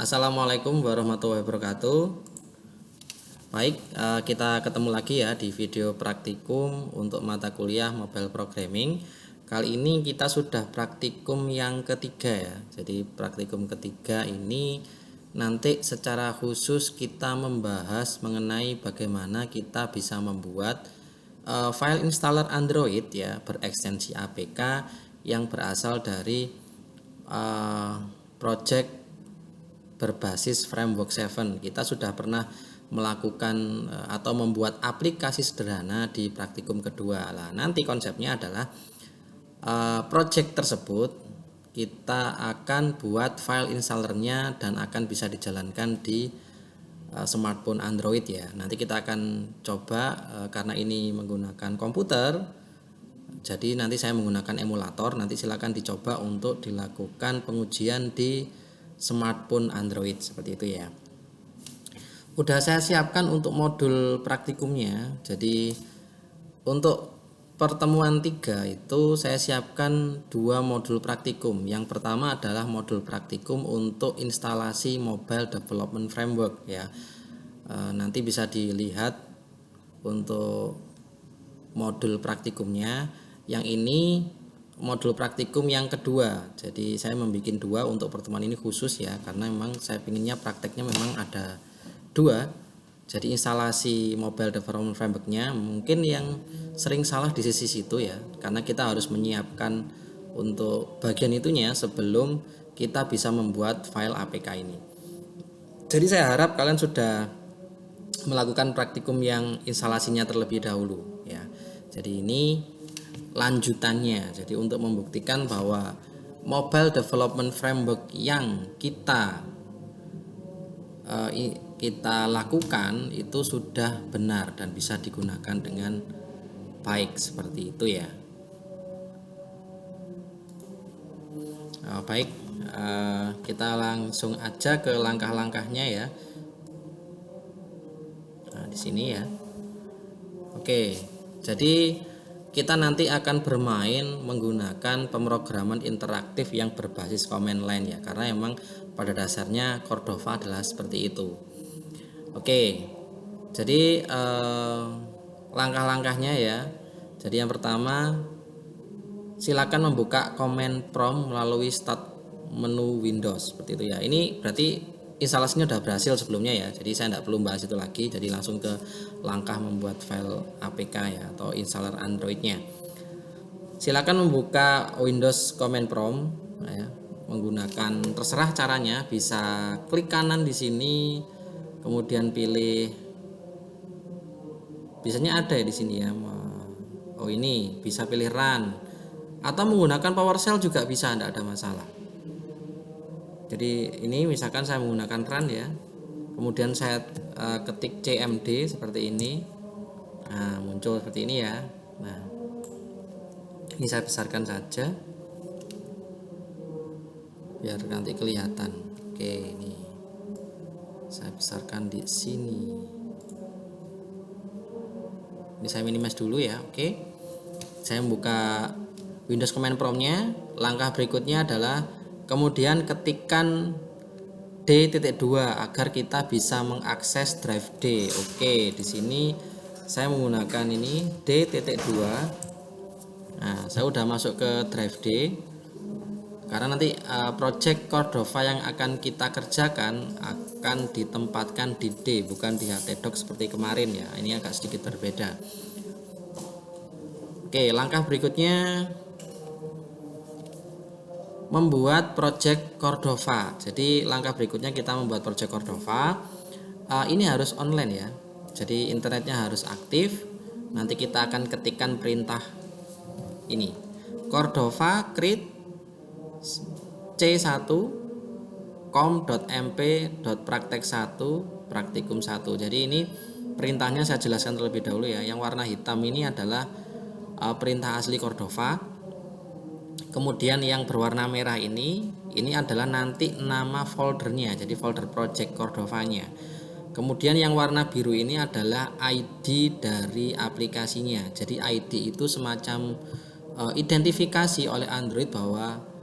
Assalamualaikum warahmatullahi wabarakatuh. Baik, kita ketemu lagi ya di video praktikum untuk mata kuliah Mobile Programming. Kali ini kita sudah praktikum yang ketiga ya. Jadi praktikum ketiga ini nanti secara khusus kita membahas mengenai bagaimana kita bisa membuat file installer Android ya berekstensi APK yang berasal dari project berbasis Framework 7. Kita sudah pernah melakukan atau membuat aplikasi sederhana di praktikum kedua. Nah, nanti konsepnya adalah project tersebut kita akan buat file installernya dan akan bisa dijalankan di smartphone Android ya. Nanti kita akan coba karena ini menggunakan komputer. Jadi nanti saya menggunakan emulator. Nanti silakan dicoba untuk dilakukan pengujian di smartphone Android seperti itu ya. Udah saya siapkan untuk modul praktikumnya. Jadi untuk pertemuan 3 itu saya siapkan 2 modul praktikum. Yang pertama adalah modul praktikum untuk instalasi Mobile Development Framework ya. Nanti bisa dilihat untuk modul praktikumnya. Yang ini modul praktikum yang kedua. Jadi saya membuat 2 untuk pertemuan ini khusus ya, karena memang saya pinginnya prakteknya memang ada 2. Jadi instalasi Mobile Development Framework-nya mungkin yang sering salah di sisi situ ya, karena kita harus menyiapkan untuk bagian itunya sebelum kita bisa membuat file APK ini. Jadi saya harap kalian sudah melakukan praktikum yang instalasinya terlebih dahulu ya. Jadi ini lanjutannya. Jadi untuk membuktikan bahwa Mobile Development Framework yang kita lakukan itu sudah benar dan bisa digunakan dengan baik seperti itu ya. Baik, kita langsung aja ke langkah-langkahnya ya. Nah, di sini ya. Oke, jadi kita nanti akan bermain menggunakan pemrograman interaktif yang berbasis command line ya, karena memang pada dasarnya Cordova adalah seperti itu. Oke, jadi langkah-langkahnya ya. Jadi yang pertama, silakan membuka command prompt melalui start menu Windows seperti itu ya. Ini berarti instalasinya sudah berhasil sebelumnya ya, jadi saya tidak perlu bahas itu lagi. Jadi langsung ke langkah membuat file APK ya, atau installer Androidnya. Silakan membuka Windows Command Prompt ya, menggunakan terserah caranya, bisa klik kanan di sini, kemudian pilih, biasanya ada ya di sini ya. Oh ini bisa pilih run, atau menggunakan PowerShell juga bisa, tidak ada masalah. Jadi ini misalkan saya menggunakan run ya, kemudian saya ketik cmd seperti ini, nah muncul seperti ini ya. Nah ini saya besarkan saja biar nanti kelihatan. Oke, ini saya besarkan di sini. Ini saya minimize dulu ya. Oke, saya membuka Windows Command Prompt-nya. Langkah berikutnya adalah kemudian ketikkan D.2 agar kita bisa mengakses drive D. Oke, di sini saya menggunakan ini D.2. Nah, saya udah masuk ke drive D. Karena nanti project Cordova yang akan kita kerjakan akan ditempatkan di D, bukan di htdoc seperti kemarin ya. Ini agak sedikit berbeda. Oke, langkah berikutnya membuat project Cordova. Jadi langkah berikutnya kita membuat project Cordova. Ini harus online ya. Jadi internetnya harus aktif. Nanti kita akan ketikkan perintah ini, Cordova create c1 com.mp.praktek1 praktikum 1. Jadi ini perintahnya saya jelaskan terlebih dahulu ya. Yang warna hitam ini adalah perintah asli Cordova. Kemudian yang berwarna merah ini adalah nanti nama foldernya, jadi folder project Cordovanya. Kemudian yang warna biru ini adalah ID dari aplikasinya. Jadi ID itu semacam identifikasi oleh Android bahwa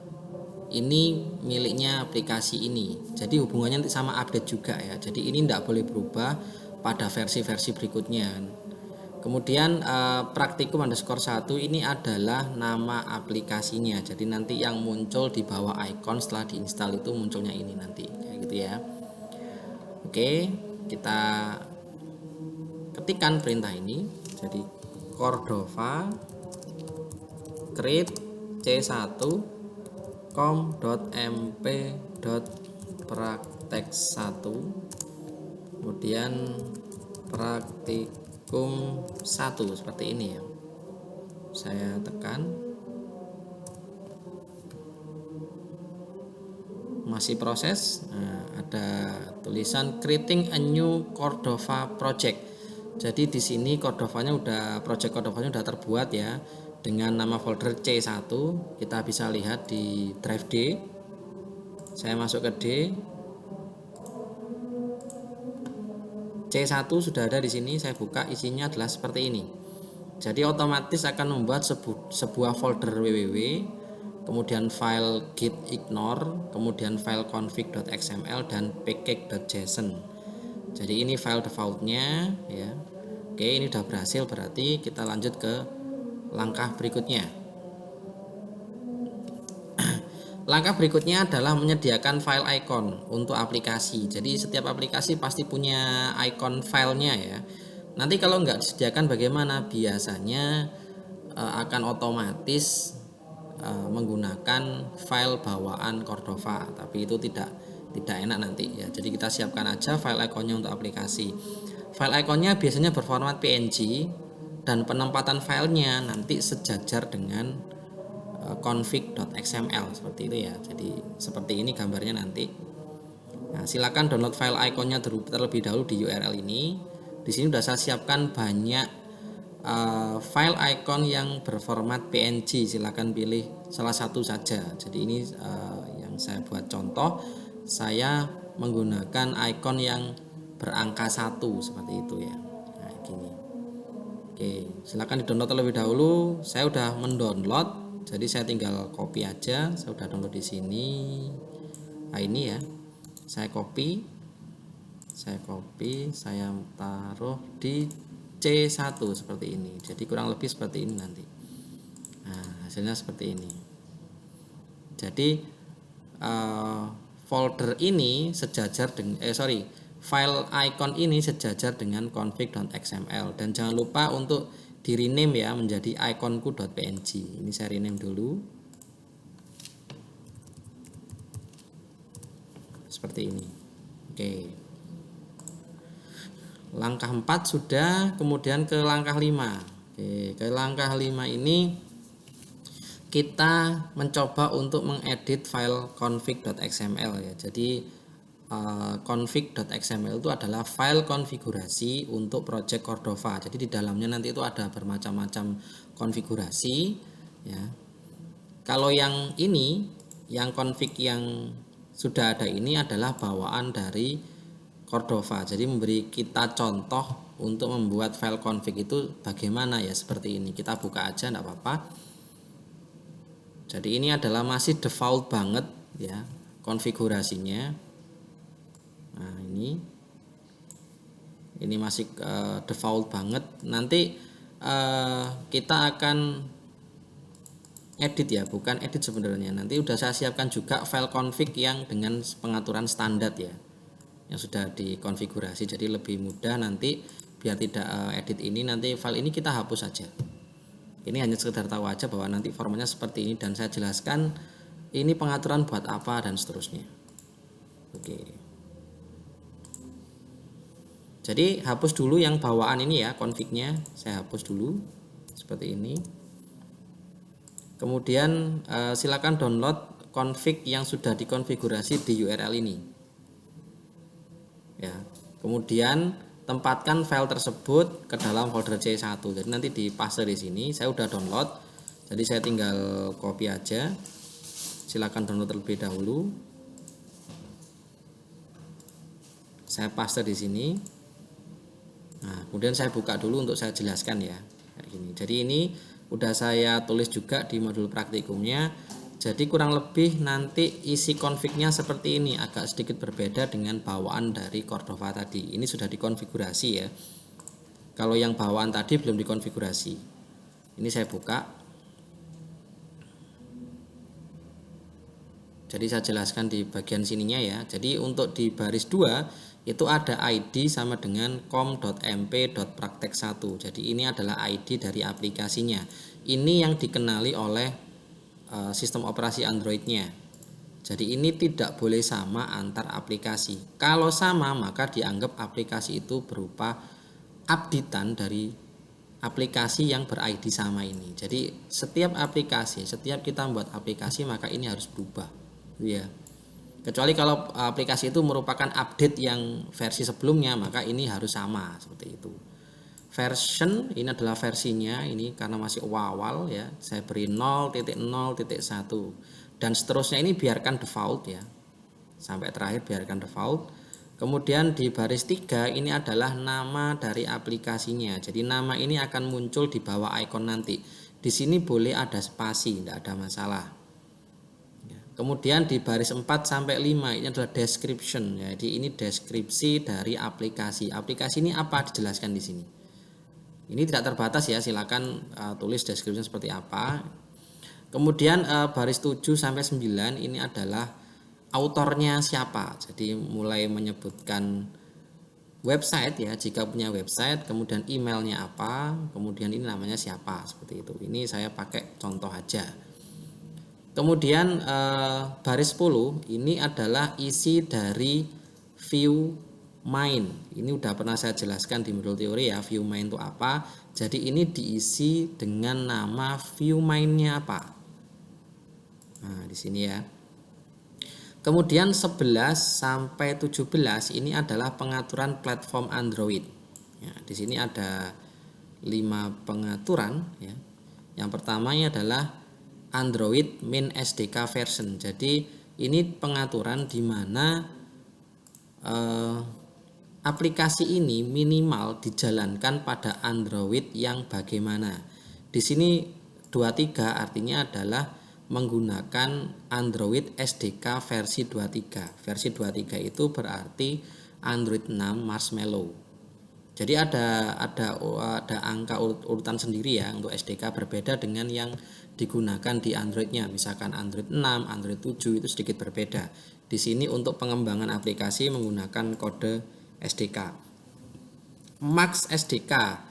ini miliknya aplikasi ini. Jadi hubungannya nanti sama update juga ya. Jadi ini tidak boleh berubah pada versi-versi berikutnya. Kemudian praktikum underscore 1 ini adalah nama aplikasinya. Jadi nanti yang muncul di bawah icon setelah diinstal itu munculnya ini nanti kayak gitu ya. Oke, kita ketikkan perintah ini. Jadi Cordova create c1 com.mp.praktek1 kemudian praktikum 1 seperti ini ya. Saya tekan, masih proses. Nah, ada tulisan creating a new Cordova project. Jadi di sini Cordovanya project Cordovanya udah terbuat ya dengan nama folder C1. Kita bisa lihat di drive D. Saya masuk ke D. C1 sudah ada di sini, saya buka, isinya adalah seperti ini. Jadi otomatis akan membuat sebuah folder www, kemudian file git ignore, kemudian file config.xml dan package.json. Jadi ini file defaultnya ya. Oke, ini sudah berhasil, berarti kita lanjut ke langkah berikutnya. Langkah berikutnya adalah menyediakan file icon untuk aplikasi. Jadi setiap aplikasi pasti punya icon filenya ya. Nanti kalau nggak disediakan bagaimana? Biasanya akan otomatis menggunakan file bawaan Cordova, tapi itu tidak enak nanti ya. Jadi kita siapkan aja file iconnya untuk aplikasi. File iconnya biasanya berformat PNG dan penempatan filenya nanti sejajar dengan config.xml seperti itu ya. Jadi seperti ini gambarnya nanti. Nah, silakan download file iconnya terlebih dahulu di URL ini. Di sini sudah saya siapkan banyak file icon yang berformat PNG. Silakan pilih salah satu saja. Jadi ini yang saya buat contoh. Saya menggunakan icon yang berangka 1 seperti itu ya. Nah, gini. Oke, silakan di-download terlebih dahulu. Saya udah mendownload. Jadi saya tinggal copy aja. Saya udah download di sini. Nah, ini ya. Saya copy, saya taruh di C1 seperti ini. Jadi kurang lebih seperti ini nanti. Nah, hasilnya seperti ini. Jadi folder ini sejajar dengan file icon ini sejajar dengan config.xml, dan jangan lupa untuk di rename ya menjadi iconku.png. Ini saya rename dulu seperti ini. Oke, langkah 4 sudah, kemudian ke langkah 5. Oke, ke langkah 5 ini kita mencoba untuk mengedit file config.xml ya. Jadi config.xml itu adalah file konfigurasi untuk project Cordova. Jadi di dalamnya nanti itu ada bermacam-macam konfigurasi ya. Kalau yang ini, yang config yang sudah ada ini adalah bawaan dari Cordova. Jadi memberi kita contoh untuk membuat file config itu bagaimana ya, seperti ini. Kita buka aja enggak apa-apa. Jadi ini adalah masih default banget ya konfigurasinya. Nah, ini masih default banget. Nanti kita akan edit ya, bukan edit sebenarnya. Nanti udah saya siapkan juga file config yang dengan pengaturan standar ya, yang sudah dikonfigurasi. Jadi lebih mudah nanti, biar tidak edit ini, nanti file ini kita hapus saja. Ini hanya sekedar tahu aja bahwa nanti formatnya seperti ini, dan saya jelaskan ini pengaturan buat apa dan seterusnya. Oke. Jadi hapus dulu yang bawaan ini ya, config-nya saya hapus dulu seperti ini. Kemudian silakan download config yang sudah dikonfigurasi di URL ini. Ya. Kemudian tempatkan file tersebut ke dalam folder C1. Jadi nanti dipaste di sini. Saya udah download. Jadi saya tinggal copy aja. Silakan download terlebih dahulu. Saya paste di sini. Nah, kemudian saya buka dulu untuk saya jelaskan ya. Kayak gini. Jadi ini udah saya tulis juga di modul praktikumnya. Jadi kurang lebih nanti isi config-nya seperti ini, agak sedikit berbeda dengan bawaan dari Cordova tadi. Ini sudah dikonfigurasi ya. Kalau yang bawaan tadi belum dikonfigurasi. Ini saya buka. Jadi saya jelaskan di bagian sininya ya. Jadi untuk di baris 2 itu ada ID sama dengan com.mp.praktek1. Jadi ini adalah ID dari aplikasinya. Ini yang dikenali oleh sistem operasi Android-nya. Jadi ini tidak boleh sama antar aplikasi. Kalau sama maka dianggap aplikasi itu berupa updatean dari aplikasi yang ber-ID sama ini. Jadi setiap aplikasi, setiap kita membuat aplikasi maka ini harus berubah. Ya. Kecuali kalau aplikasi itu merupakan update yang versi sebelumnya maka ini harus sama seperti itu. Version ini adalah versinya, ini karena masih awal ya, saya beri 0.0.1 dan seterusnya, ini biarkan default ya, sampai terakhir biarkan default. Kemudian di baris 3 ini adalah nama dari aplikasinya, jadi nama ini akan muncul di bawah icon nanti. Di sini boleh ada spasi, tidak ada masalah. Kemudian di baris 4 sampai 5 ini adalah description, jadi ini deskripsi dari aplikasi. Aplikasi ini apa dijelaskan di sini. Ini tidak terbatas ya, silakan tulis deskripsi seperti apa. Kemudian baris 7 sampai 9 ini adalah autornya siapa. Jadi mulai menyebutkan website ya, jika punya website, kemudian emailnya apa, kemudian ini namanya siapa, seperti itu. Ini saya pakai contoh aja. Kemudian baris 10 ini adalah isi dari view main. Ini udah pernah saya jelaskan di modul teori ya, view main itu apa. Jadi ini diisi dengan nama view mainnya apa. Nah, di sini ya. Kemudian 11 sampai 17 ini adalah pengaturan platform Android. Ya, di sini ada 5 pengaturan ya. Yang pertamanya adalah Android Min SDK version. Jadi ini pengaturan di mana aplikasi ini minimal dijalankan pada Android yang bagaimana. Di sini 23 artinya adalah menggunakan Android SDK versi 23. Versi 23 itu berarti Android 6 Marshmallow. Jadi ada angka urutan sendiri ya untuk SDK, berbeda dengan yang digunakan di Androidnya. Misalkan Android 6, Android 7 itu sedikit berbeda. Di sini untuk pengembangan aplikasi menggunakan kode SDK. Max SDK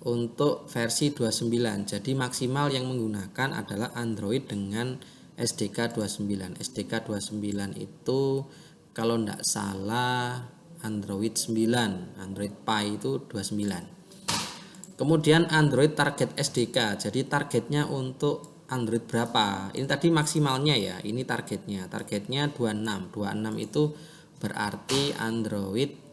untuk versi 29. Jadi maksimal yang menggunakan adalah Android dengan SDK 29. SDK 29 itu kalau tidak salah Android 9, Android Pie itu 29. Kemudian Android Target SDK. Jadi targetnya untuk Android berapa? Ini tadi maksimalnya ya, ini targetnya. Targetnya 26. 26 itu berarti Android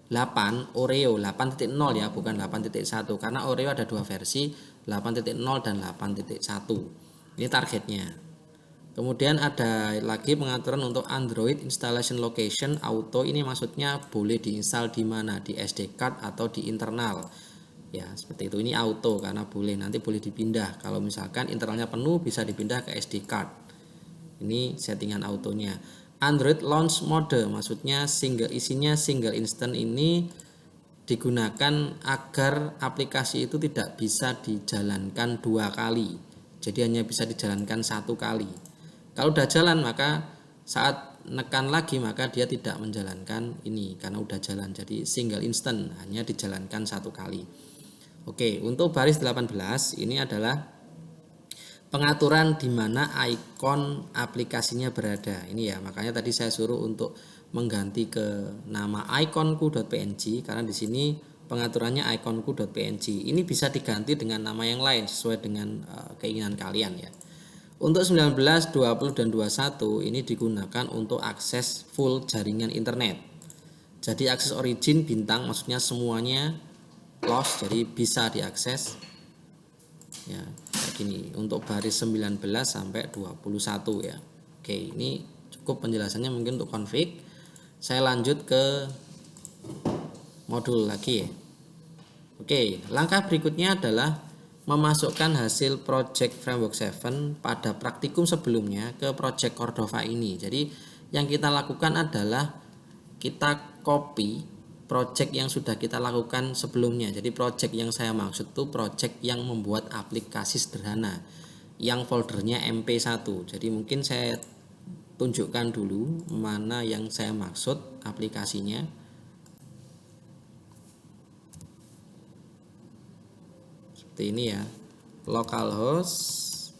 8 Oreo 8.0 ya, bukan 8.1, karena Oreo ada dua versi, 8.0 dan 8.1. Ini targetnya. Kemudian ada lagi pengaturan untuk Android Installation Location Auto. Ini maksudnya boleh diinstal di mana, di SD card atau di internal. Ya, seperti itu. Ini auto karena boleh, nanti boleh dipindah. Kalau misalkan internalnya penuh bisa dipindah ke SD card. Ini settingan autonya. Android Launch Mode maksudnya isinya single instant, ini digunakan agar aplikasi itu tidak bisa dijalankan 2 kali. Jadi hanya bisa dijalankan 1 kali. Kalau udah jalan maka saat nekan lagi maka dia tidak menjalankan ini karena udah jalan. Jadi single instant, hanya dijalankan 1 kali. Oke, untuk baris 18 ini adalah pengaturan di mana ikon aplikasinya berada. Ini ya, makanya tadi saya suruh untuk mengganti ke nama iconku.png karena di sini pengaturannya iconku.png. Ini bisa diganti dengan nama yang lain sesuai dengan keinginan kalian ya. Untuk 19, 20 dan 21 ini digunakan untuk akses full jaringan internet. Jadi akses origin bintang maksudnya semuanya close, jadi bisa diakses. Ya, kayak gini untuk baris 19 sampai 21 ya. Oke, ini cukup penjelasannya mungkin untuk config. Saya lanjut ke modul lagi ya. Oke, langkah berikutnya adalah memasukkan hasil project Framework 7 pada praktikum sebelumnya ke project Cordova ini. Jadi yang kita lakukan adalah kita copy project yang sudah kita lakukan sebelumnya. Jadi project yang saya maksud itu project yang membuat aplikasi sederhana yang foldernya MP1. Jadi mungkin saya tunjukkan dulu mana yang saya maksud aplikasinya. Seperti ini ya, localhost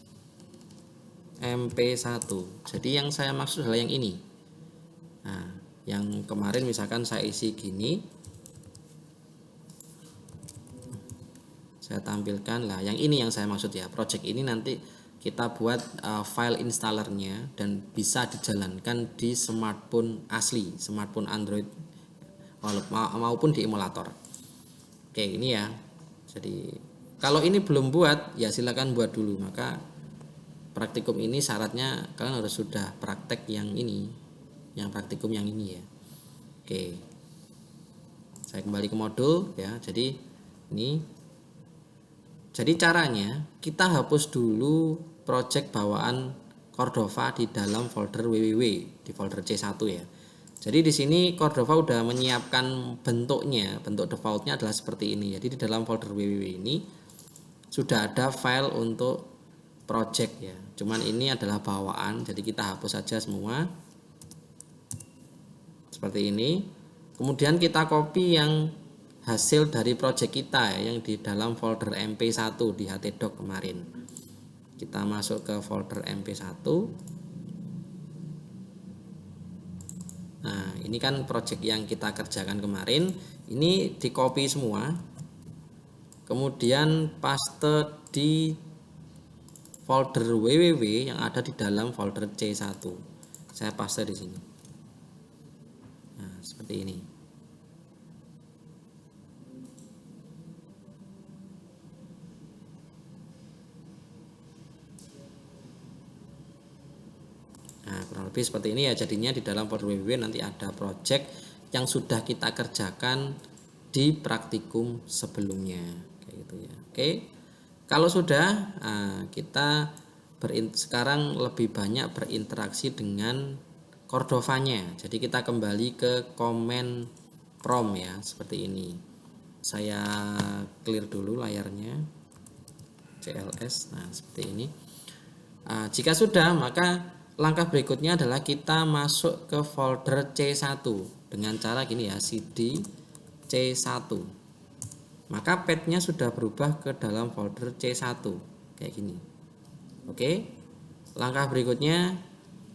MP1. Jadi yang saya maksud adalah yang ini. Nah, yang kemarin misalkan saya isi gini, saya tampilkan lah. Yang ini yang saya maksud ya. Project ini nanti kita buat file installernya dan bisa dijalankan di smartphone asli, smartphone Android maupun di emulator. Oke, ini ya. Jadi kalau ini belum buat, ya silakan buat dulu. Maka praktikum ini syaratnya kalian harus sudah praktek yang ini, yang praktikum yang ini ya. Oke, saya kembali ke modul ya. Jadi ini, jadi caranya kita hapus dulu project bawaan Cordova di dalam folder www, di folder C1 ya. Jadi di sini Cordova udah menyiapkan bentuknya, bentuk defaultnya adalah seperti ini. Jadi di dalam folder www ini sudah ada file untuk project ya. Cuman ini adalah bawaan, jadi kita hapus saja semua. Seperti ini. Kemudian kita copy yang hasil dari project kita ya, yang di dalam folder MP1 di htdoc kemarin. Kita masuk ke folder MP1. Nah, ini kan project yang kita kerjakan kemarin. Ini di copy semua. Kemudian paste di folder www yang ada di dalam folder C1. Saya paste di sini. Nah, seperti ini. Nah, kurang lebih seperti ini ya. Jadinya di dalam folder www nanti ada project yang sudah kita kerjakan di praktikum sebelumnya. Gitu ya. Oke, kalau sudah kita sekarang lebih banyak berinteraksi dengan Cordova-nya. Jadi kita kembali ke command prompt ya, seperti ini. Saya clear dulu layarnya, CLS. Nah, seperti ini. Jika sudah, maka langkah berikutnya adalah kita masuk ke folder C1 dengan cara gini ya, cd C1. Maka path-nya sudah berubah ke dalam folder C1 kayak gini. Oke. Langkah berikutnya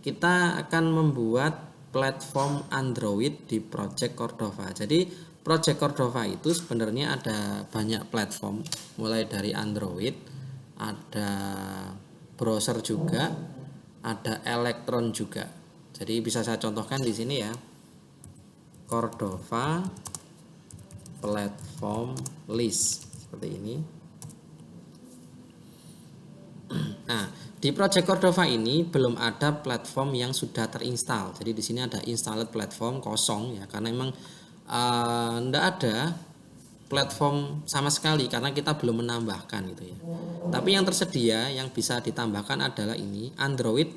kita akan membuat platform Android di project Cordova. Jadi project Cordova itu sebenarnya ada banyak platform, mulai dari Android, ada browser juga, ada Electron juga. Jadi bisa saya contohkan di sini ya. Cordova platform list seperti ini. Nah, di project Cordova ini belum ada platform yang sudah terinstall. Jadi di sini ada installed platform kosong ya, karena memang tidak ada platform sama sekali karena kita belum menambahkan gitu ya. Tapi yang tersedia yang bisa ditambahkan adalah ini Android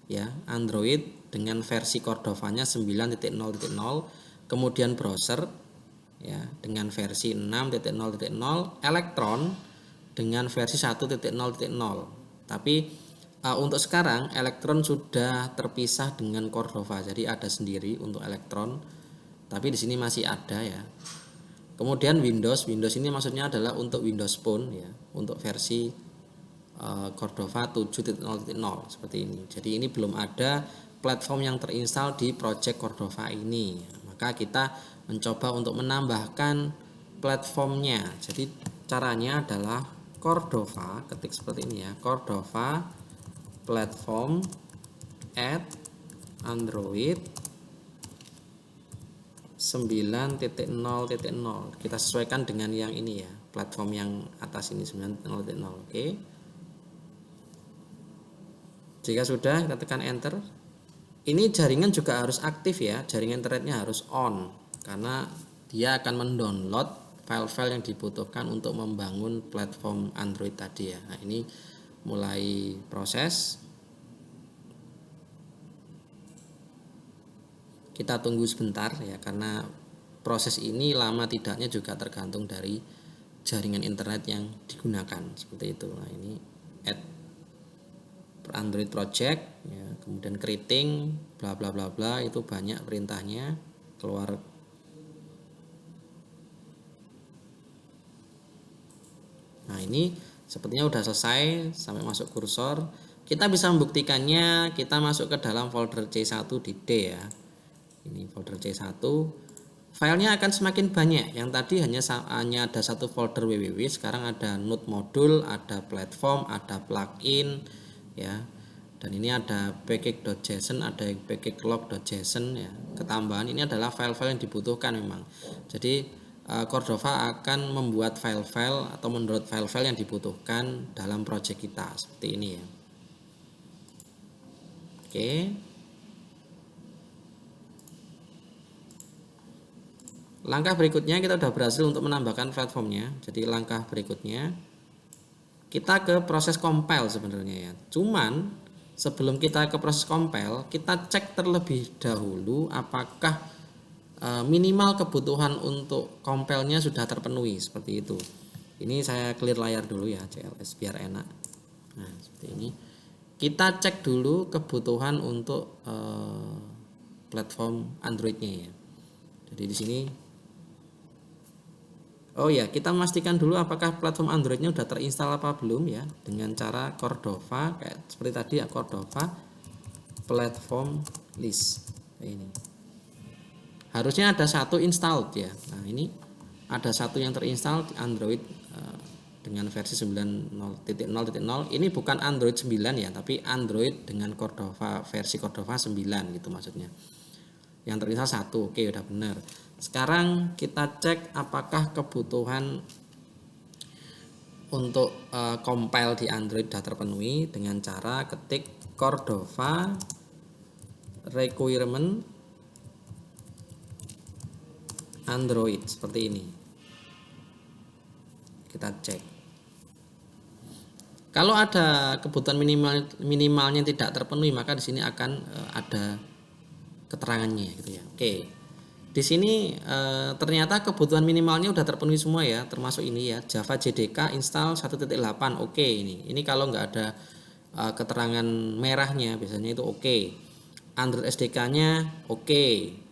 ya, Android dengan versi Cordova-nya 9.0.0, kemudian browser ya dengan versi 6.0.0, Electron dengan versi 1.0.0. Tapi untuk sekarang Electron sudah terpisah dengan Cordova, jadi ada sendiri untuk Electron. Tapi di sini masih ada ya. Kemudian Windows ini maksudnya adalah untuk Windows Phone ya, untuk versi Cordova 7.0.0 seperti ini. Jadi ini belum ada platform yang terinstall di project Cordova ini. Maka kita mencoba untuk menambahkan platformnya. Jadi caranya adalah Cordova, ketik seperti ini ya, Cordova platform add Android 9.0.0. Kita sesuaikan dengan yang ini ya, platform yang atas ini 9.0.0. Oke. Jika sudah, kita tekan enter. Ini jaringan juga harus aktif ya, jaringan internetnya harus on karena dia akan mendownload file-file yang dibutuhkan untuk membangun platform Android tadi ya. Nah, ini mulai proses. Kita tunggu sebentar ya, karena proses ini lama tidaknya juga tergantung dari jaringan internet yang digunakan, seperti itu. Nah, ini add Android project ya, kemudian creating bla bla bla bla, itu banyak perintahnya keluar. Nah, ini sepertinya udah selesai sampai masuk kursor. Kita bisa membuktikannya, kita masuk ke dalam folder C1 di D ya. Ini folder C1, filenya akan semakin banyak. Yang tadi hanya ada satu folder www, sekarang ada node modul, ada platform, ada plugin ya. Dan ini ada package.json, ada package.log.json ya. Ketambahan ini adalah file-file yang dibutuhkan memang. Jadi Cordova akan membuat file-file atau mendownload file-file yang dibutuhkan dalam project kita, seperti ini ya. Oke. Langkah berikutnya kita sudah berhasil untuk menambahkan platformnya. Jadi langkah berikutnya kita ke proses compile sebenarnya ya. Cuman sebelum kita ke proses compile, kita cek terlebih dahulu apakah minimal kebutuhan untuk compile-nya sudah terpenuhi, seperti itu. Ini saya clear layar dulu ya, CLS biar enak. Nah, seperti ini. Kita cek dulu kebutuhan untuk platform Android-nya ya. Jadi di sini, oh ya, kita memastikan dulu apakah platform Android-nya sudah terinstall apa belum ya, dengan cara Cordova kayak seperti tadi ya, Cordova platform list kayak ini. Harusnya ada satu installed ya. Nah, ini ada satu yang terinstall di Android dengan versi 9.0.0. Ini bukan Android 9 ya, tapi Android dengan Cordova versi Cordova 9 gitu maksudnya. Yang terinstall satu, oke, udah benar. Sekarang kita cek apakah kebutuhan untuk compile di Android sudah terpenuhi dengan cara ketik Cordova requirement Android, seperti ini. Kita cek. Kalau ada kebutuhan minimalnya tidak terpenuhi, maka di sini akan ada keterangannya gitu ya. Oke. Di sini ternyata kebutuhan minimalnya udah terpenuhi semua ya, termasuk ini ya, Java JDK install 1.8. Oke, ini kalau nggak ada keterangan merahnya biasanya itu oke. Android SDK-nya oke.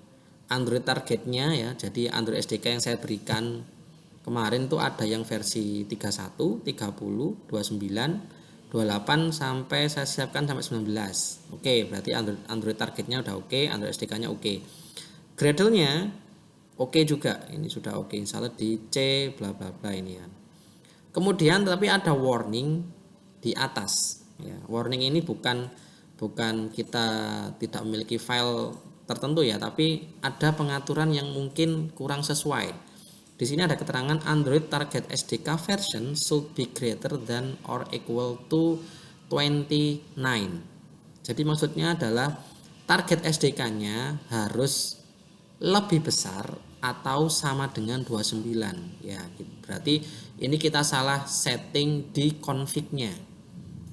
Android targetnya ya, jadi Android SDK yang saya berikan kemarin tuh ada yang versi 31, 30, 29, 28 sampai saya siapkan sampai 19. Oke, berarti Android targetnya udah oke, Android SDK-nya oke. Gradle-nya oke juga, ini sudah oke, install di C bla bla bla ini ya. Kemudian tapi ada warning di atas ya. Warning ini bukan kita tidak memiliki file tertentu ya, tapi ada pengaturan yang mungkin kurang sesuai. Di sini ada keterangan Android target SDK version should be greater than or equal to 29. Jadi maksudnya adalah target SDK-nya harus lebih besar atau sama dengan 29 ya. Berarti ini kita salah setting di config-nya.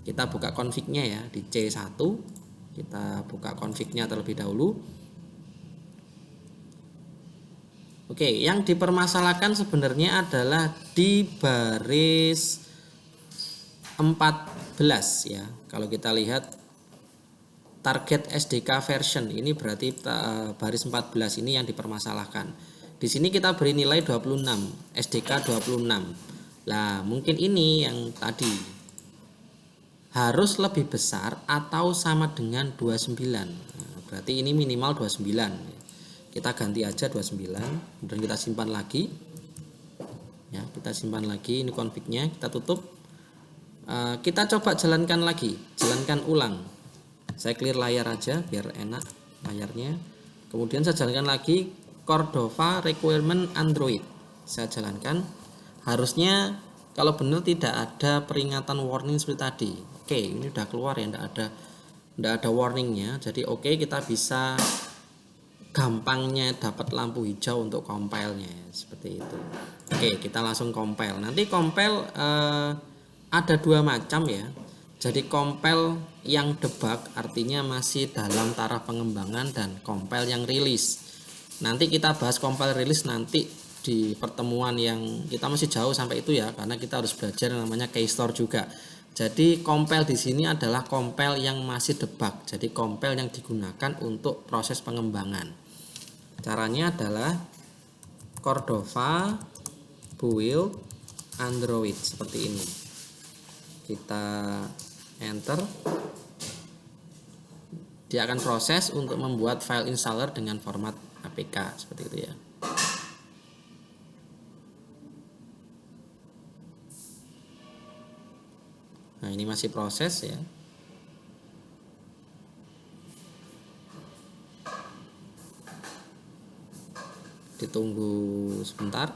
Kita buka config-nya ya di C1. Kita buka config-nya terlebih dahulu. Oke, yang dipermasalahkan sebenarnya adalah di baris 14 ya. Kalau kita lihat target SDK version ini berarti baris 14 ini yang dipermasalahkan. Di sini kita beri nilai 26, SDK 26. Lah, mungkin ini yang tadi harus lebih besar atau sama dengan 29. Nah, berarti ini minimal 29. Kita ganti aja 29, kemudian kita simpan lagi. Ya, kita simpan lagi ini config-nya, kita tutup. Kita coba jalankan lagi, jalankan ulang. Saya clear layar aja biar enak layarnya. Kemudian saya jalankan lagi Cordova requirement Android. Saya jalankan. Harusnya kalau benar tidak ada peringatan warning seperti tadi. Oke, ini udah keluar ya, tidak ada warningnya. Jadi oke, kita bisa gampangnya dapat lampu hijau untuk compile-nya seperti itu. Oke, kita langsung compile. Nanti compile ada dua macam ya. Jadi compile yang debug artinya masih dalam taraf pengembangan, dan compile yang rilis. Nanti kita bahas compile rilis nanti di pertemuan yang kita masih jauh sampai itu ya, karena kita harus belajar namanya keystore juga. Jadi compile di sini adalah compile yang masih debug. Jadi compile yang digunakan untuk proses pengembangan. Caranya adalah Cordova build Android seperti ini. Kita enter. Dia akan proses untuk membuat file installer dengan format APK seperti itu ya. Nah, ini masih proses ya. Ditunggu sebentar.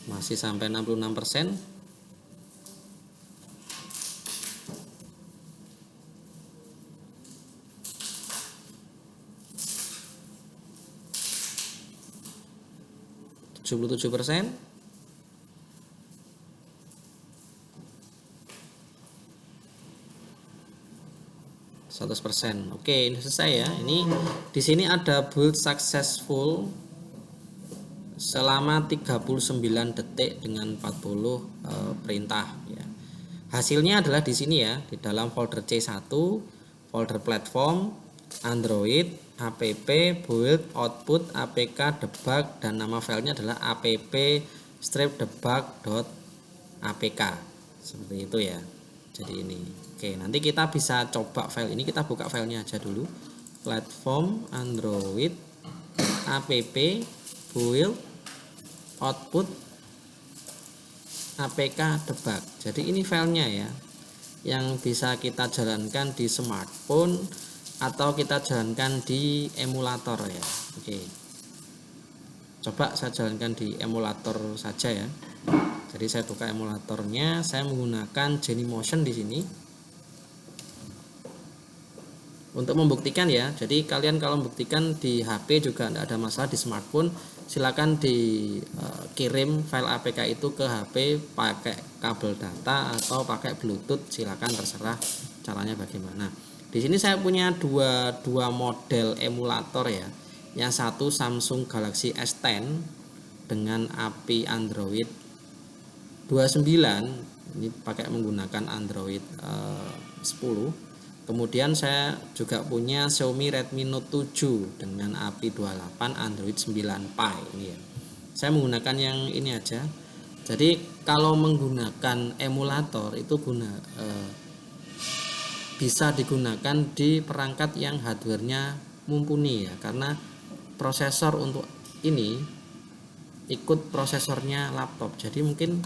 Masih sampai 66%. %. 100%. Oke, ini selesai ya. Ini di sini ada build successful selama 39 detik dengan 40 perintah ya. Hasilnya adalah di sini ya, di dalam folder C1, folder platform, Android, app, build, output, apk, debug, dan nama filenya adalah app-debug.apk. Seperti itu ya. Jadi ini. Oke, nanti kita bisa coba file ini, kita buka filenya aja dulu. Platform, Android, app, build, output, apk, debug. Jadi ini filenya ya, yang bisa kita jalankan di smartphone atau kita jalankan di emulator ya. Oke, coba saya jalankan di emulator saja ya. Jadi saya buka emulatornya, saya menggunakan Genymotion di sini untuk membuktikan ya. Jadi kalian kalau membuktikan di HP juga tidak ada masalah, di smartphone silakan dikirim file APK itu ke HP pakai kabel data atau pakai Bluetooth, silakan terserah caranya bagaimana. Di sini saya punya dua model emulator ya. Yang satu Samsung Galaxy S10 dengan API Android 29, ini pakai menggunakan Android 10. Kemudian saya juga punya Xiaomi Redmi Note 7 dengan API 28 Android 9 Pie ini ya. Saya menggunakan yang ini aja. Jadi kalau menggunakan emulator itu bisa digunakan di perangkat yang hardware-nya mumpuni ya, karena prosesor untuk ini ikut prosesornya laptop. Jadi mungkin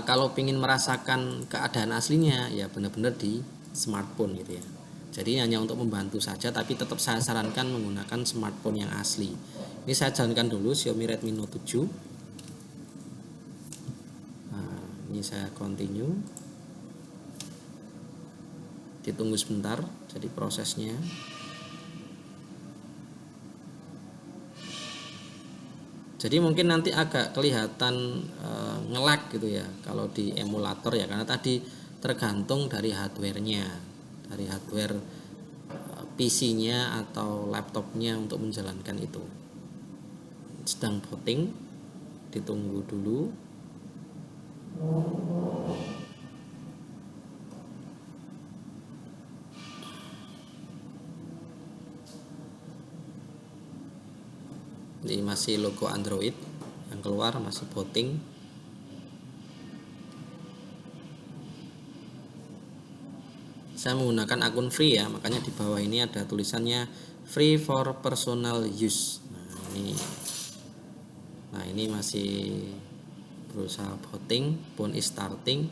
kalau ingin merasakan keadaan aslinya ya benar-benar di smartphone gitu ya. Jadi hanya untuk membantu saja, tapi tetap saya sarankan menggunakan smartphone yang asli. Ini saya jalankan dulu Xiaomi Redmi Note 7. Nah, ini saya continue. Ditunggu sebentar, jadi prosesnya. Jadi mungkin nanti agak kelihatan nge-lag gitu ya kalau di emulator ya, karena tadi tergantung dari hardware-nya, dari hardware PC-nya atau laptopnya untuk menjalankan itu. Sedang booting, ditunggu dulu. Ini masih logo Android yang keluar, masih booting. Saya menggunakan akun free ya, makanya di bawah ini ada tulisannya free for personal use. Nah ini masih berusaha booting, phone is starting.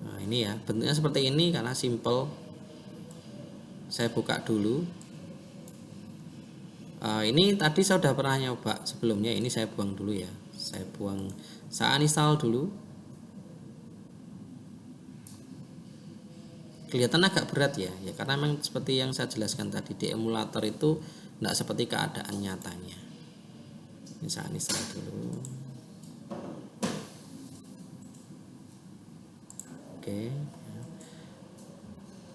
Nah ini ya, bentuknya seperti ini karena simple Saya buka dulu. Ini tadi saya sudah pernah nyoba sebelumnya, ini saya buang dulu ya. Saya uninstall dulu. Kelihatan agak berat ya, karena memang seperti yang saya jelaskan tadi, di emulator itu tidak seperti keadaan nyatanya. Ini saya uninstall dulu. Oke,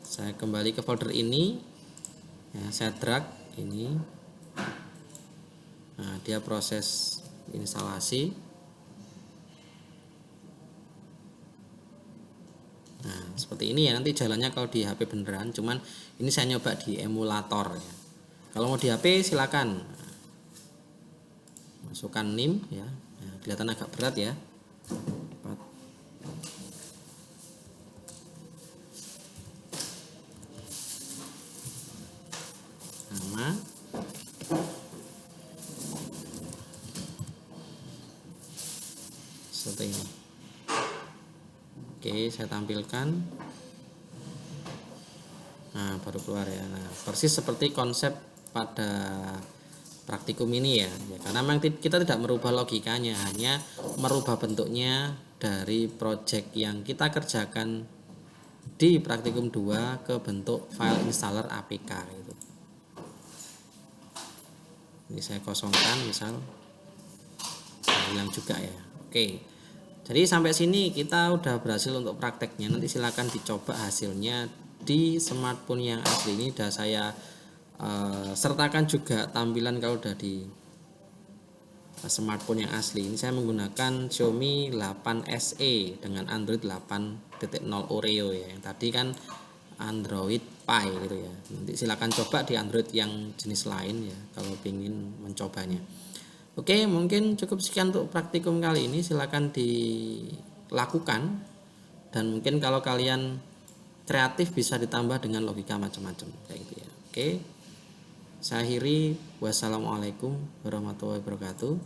saya kembali ke folder ini ya, saya drag ini. Nah, dia proses instalasi. Nah, seperti ini ya nanti jalannya kalau di HP beneran, cuman ini saya nyoba di emulator ya. Kalau mau di HP silakan masukkan NIM ya. Nah, kelihatan agak berat ya. Nama, seperti ini. Oke, saya tampilkan. Nah, baru keluar ya. Nah, persis seperti konsep pada praktikum ini ya, karena memang kita tidak merubah logikanya, hanya merubah bentuknya dari project yang kita kerjakan di praktikum 2 ke bentuk file installer APK gitu. Ini saya kosongkan, misal hilang juga ya. Oke, jadi sampai sini kita udah berhasil untuk prakteknya. Nanti silakan dicoba hasilnya di smartphone yang asli. Ini udah saya sertakan juga tampilan kalau udah di smartphone yang asli. Ini saya menggunakan Xiaomi 8 SE dengan Android 8.0 Oreo ya. Yang tadi kan Android Pie gitu ya. Nanti silakan coba di Android yang jenis lain ya kalau ingin mencobanya. Oke, mungkin cukup sekian untuk praktikum kali ini. Silakan dilakukan, dan mungkin kalau kalian kreatif bisa ditambah dengan logika macam-macam kayak gitu ya. Oke, saya akhiri. Wassalamualaikum warahmatullahi wabarakatuh.